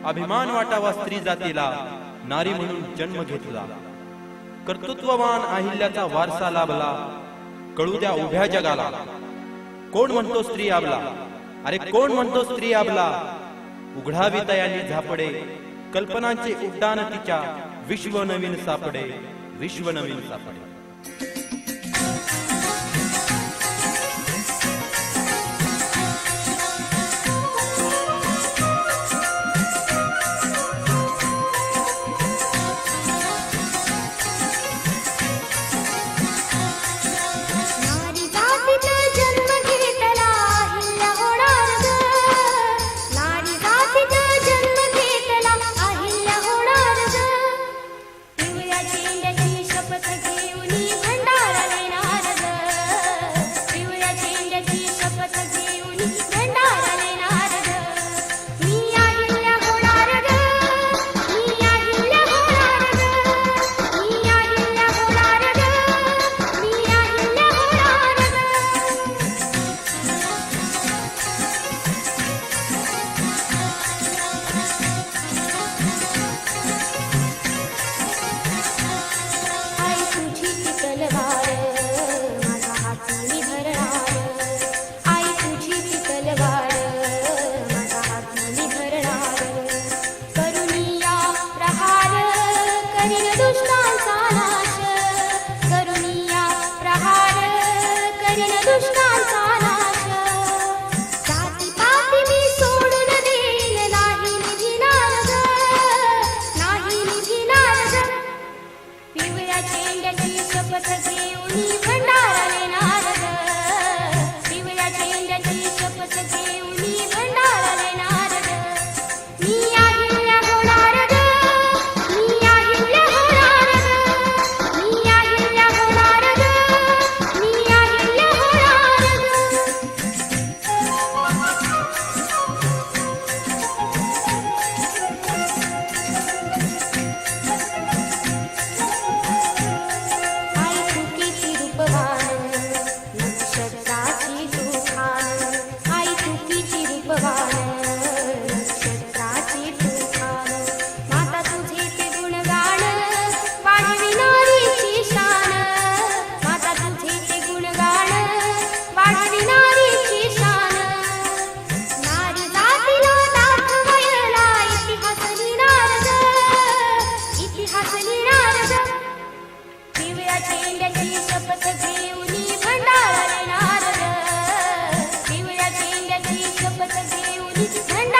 अभिमान वाटावा स्त्री जातीला, नारी म्हणून जन्म घेतला. कर्तृत्ववान अहिल्याचा वारसा लाभला, कळू द्या उभ्या जगाला. कोण म्हणतो स्त्री आबला, अरे कोण म्हणतो स्त्री आबला. उघडावी तयानी झापडे, कल्पनांचे उड्डाण तिच्या. विश्व नवीन सापडे, विश्व नवीन सापडे. शपथ घेऊनी भंडारा देणार ग. पिवळ्या चेंड्याची शपथ घेऊनी भंडारा